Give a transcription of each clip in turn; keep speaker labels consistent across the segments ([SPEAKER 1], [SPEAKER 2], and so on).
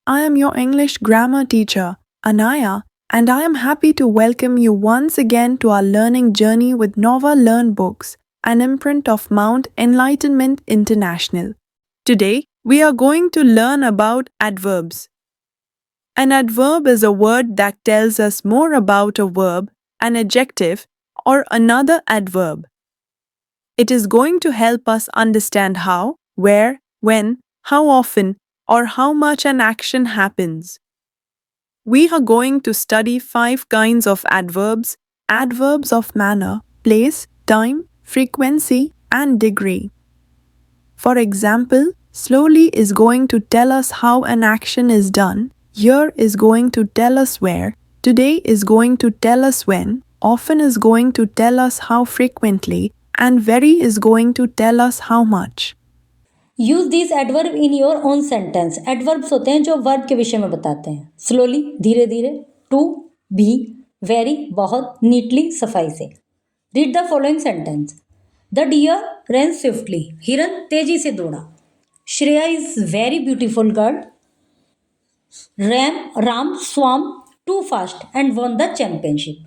[SPEAKER 1] I am your English grammar teacher, Anaya, and I am happy to welcome you once again to our learning journey with Nova Learn Books, an imprint of Mount Enlightenment International. Today, we are going to learn about adverbs. An adverb is a word that tells us more about a verb, an adjective, or another adverb. It is going to help us understand how, where, when, how often, or how much an action happens. We are going to study 5 kinds of adverbs: adverbs of manner, place, time, frequency, and degree. For example, slowly is going to tell us how an action is done, here is going to tell us where, today is going to tell us when, often is going to tell us how frequently, and very is going to tell us how much.
[SPEAKER 2] Use this adverb in your own sentence. Adverbs होते हैं जो verb के विषय में बताते हैं। Slowly, धीरे धीरे, टू, भी, वेरी, बहुत, नीटली, सफाई से। Read the following sentence. The deer ran swiftly, हिरन तेजी से दौड़ा। Shreya is very beautiful girl. Ram swam too fast and won the championship.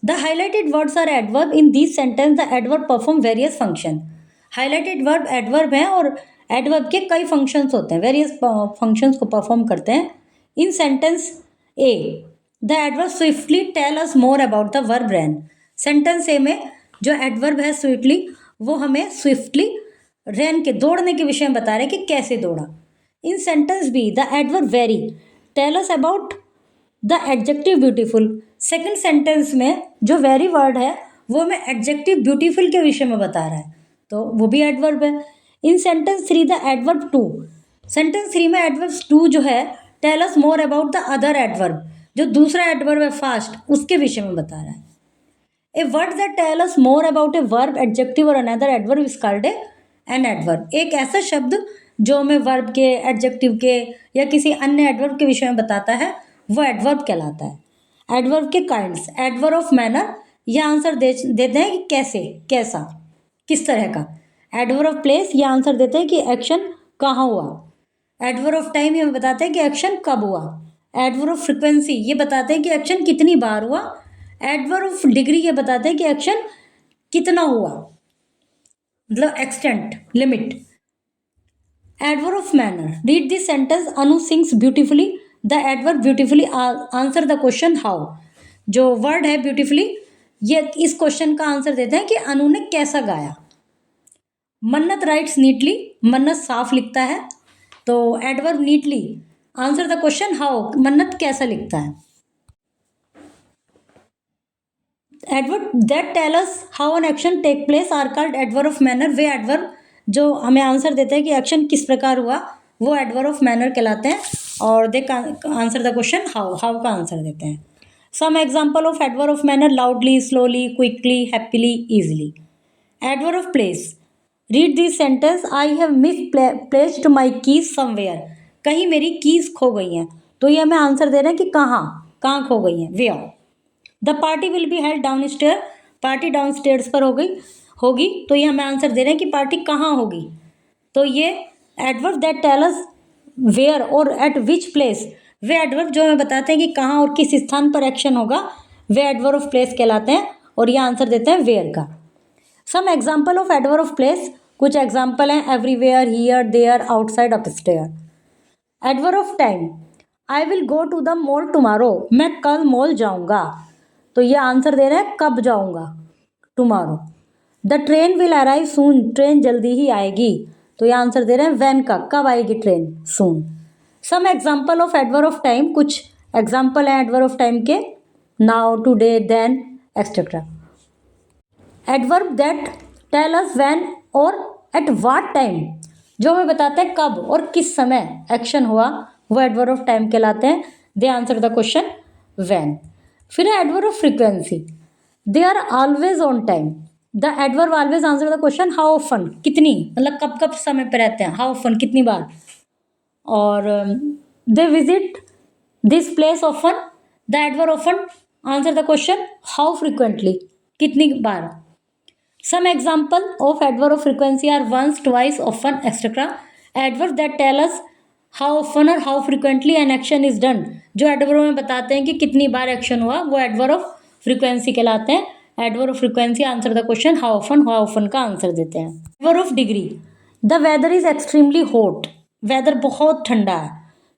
[SPEAKER 2] The highlighted words are adverb. In these sentence, the adverb perform various function. Highlighted verb adverb है और adverb के कई functions होते हैं, वेरियस फंक्शंस को perform करते हैं। In sentence A, the adverb swiftly tell us more about the verb ran. Sentence A में जो एडवर्ब है स्विफ्टली, वो हमें स्विफ्टली रैन के दौड़ने के विषय में बता रहे हैं कि कैसे दौड़ा। In sentence B, the adverb very tell us about the adjective beautiful. Second sentence में जो वेरी वर्ड है वो हमें एडजेक्टिव ब्यूटीफुल के विषय में बता रहा है, तो वो भी एडवर्ब है। In sentence three, the adverb two, sentence three में एडवर्ब टू जो है tell us more about the other adverb, जो दूसरा एडवर्ब है फास्ट, उसके विषय में बता रहा है। A word that tell us more about a verb, adjective और another adverb is called an adverb. एक ऐसा शब्द जो हमें वर्ब के, एडजेक्टिव के या किसी अन्य एडवर्ब के विषय में बताता है, वो एडवर्ब कहलाता है। एडवर्ब के काइंड्स, एडवर्ब ऑफ मैनर, यह आंसर देते हैं कि कैसे, कैसा, किस तरह का। एडवर्ब ऑफ प्लेस, ये आंसर देते हैं कि एक्शन कहाँ हुआ। एडवर्ब ऑफ टाइम, ये बताते हैं कि एक्शन कब हुआ। एडवर्ब ऑफ फ्रिक्वेंसी, ये बताते हैं कि एक्शन कितनी बार हुआ। एडवर्ब ऑफ डिग्री, ये बताते हैं कि एक्शन कितना हुआ, मतलब extent, limit. Adverb of manner, read this sentence, Anu sings beautifully. The adverb beautifully answer the question how. जो वर्ड है ब्यूटीफुली, ये इस क्वेश्चन का आंसर देते हैं कि अनु ने कैसा गाया। मन्नत राइट्स नीटली, मन्नत साफ लिखता है, तो adverb neatly answer the question how, Mannat कैसा लिखता है। Adverb that tell us how an action take place are called adverb of manner. वे एडवर्ब जो हमें आंसर देते हैं कि एक्शन किस प्रकार हुआ, वो एडवर्ब ऑफ मैनर कहलाते हैं। और they answer the question how, how का आंसर देते हैं। Some example of adverb of manner, loudly, slowly, quickly, happily, easily. Adverb of place, read this sentence, I have misplaced my keys somewhere. कहीं मेरी keys खो गई हैं, तो ये हमें आंसर दे रहे हैं कि कहाँ, कहाँ खो गई हैं, where. The party will be held down stair, party down stairs पर होगी, तो ये हमें आंसर दे रहे हैं कि पार्टी कहाँ होगी। तो ये adverb that tell us where और एट विच प्लेस, वे एडवर्ब जो हमें बताते हैं कि कहाँ और किस स्थान पर एक्शन होगा, वे एडवर्ब ऑफ प्लेस कहलाते हैं। और ये आंसर देते हैं वेयर का। Some example of adverb of place, कुछ एग्जाम्पल हैं, everywhere, here, there, outside, upstair. Adverb of time, I will go to the mall tomorrow, मैं कल मॉल जाऊंगा, तो ये आंसर दे रहे हैं कब जाऊंगा, tomorrow. The train will arrive soon, train जल्दी ही आएगी, तो ये आंसर दे रहे हैं व्हेन का, कब आएगी train, soon. Some example of adverb of time, कुछ एग्जाम्पल हैं एडवर्ब ऑफ टाइम के, now, today, then, etcetera. Adverb that tell us when और एट व्हाट टाइम, जो हमें बताते हैं कब और किस समय एक्शन हुआ, वो एडवर्ब ऑफ टाइम कहलाते हैं। They answer the question when. फिर है adverb of frequency, they are always on time. The adverb always answer the question how often, कितनी, मतलब कब कब समय पर रहते हैं, हाउ ऑफन, कितनी बार। और they visit this place often, the adverb often answer the question how frequently, कितनी बार। Some example of adverb of frequency are once, twice, often, etcetera. Adverb that tell us how often और how frequently an action is done, जो adverb में बताते हैं कि कितनी बार action हुआ, वो एडवर्ब ऑफ फ्रीक्वेंसी कहलाते हैं। Adverb of frequency answer the question how often का आंसर देते हैं। Adverb of degree, the weather is extremely hot, weather बहुत ठंडा है,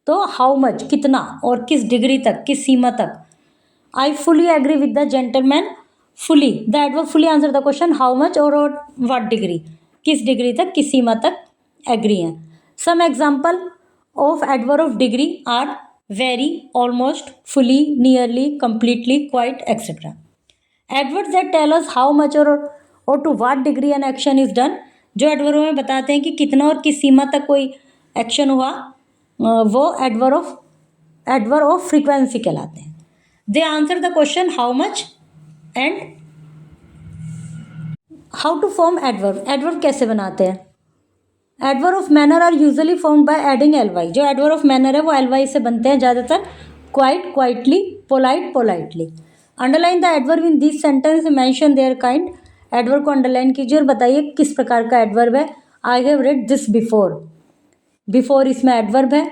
[SPEAKER 2] तो हाउ मच कितना और किस डिग्री तक, किस सीमा तक। I fully agree with the gentleman, fully the adverb fully answer the question how much और व्हाट डिग्री, किस डिग्री तक, किस सीमा तक एग्री है। Some example of adverb of degree are very, almost, fully, nearly, completely, quite etcetera. Adverbs that tell us how much और to what degree an action is done, जो adverb में बताते हैं कि कितना और किस सीमा तक कोई एक्शन हुआ, वो एडवर्ब ऑफ फ्रीक्वेंसी कहलाते हैं। They answer the question how much and how to form adverb, adverb कैसे बनाते हैं। Adverb of manner are usually form by adding L Y, जो एडवर्ब ऑफ मैनर है वो एल वाई से बनते हैं ज़्यादातर। Quiet, quietly, polite, politely. Underline the adverb in this sentence, mention their kind, adverb को अंडरलाइन कीजिए और बताइए किस प्रकार का एडवर्ब है। I have read this before, before इसमें एडवर्ब है।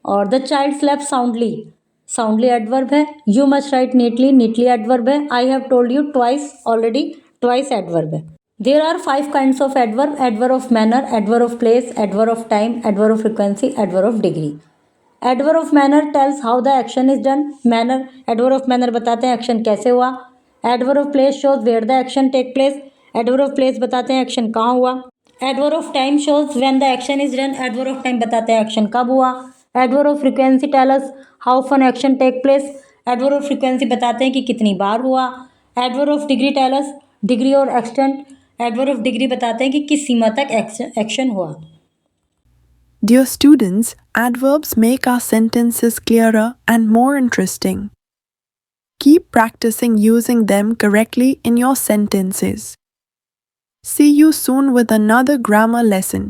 [SPEAKER 2] और the child slept soundly, soundly adverb है। You must write neatly, neatly adverb है। I have told you twice, already, twice adverb है। There are 5 kinds of adverb, adverb of manner, adverb of place, adverb of time, adverb of frequency, adverb of degree. Adverb of manner tells how the action is done, manner, adverb of manner बताते हैं action कैसे हुआ। Adverb of place shows where the action take place, adverb of place बताते हैं action कहाँ हुआ। Adverb of time shows when the action is done, adverb of time बताते हैं एक्शन कब हुआ। Adverb of frequency tell us how often action take place, adverb of frequency बताते हैं कि कितनी बार हुआ। Adverb of degree tell us degree और एक्सटेंट, एडवर्ब ऑफ डिग्री बताते हैं कि किस सीमा तक एक्शन हुआ।
[SPEAKER 1] Dear students, adverbs make our sentences clearer and more interesting. Keep practicing using them correctly in your sentences. See you soon with another grammar lesson.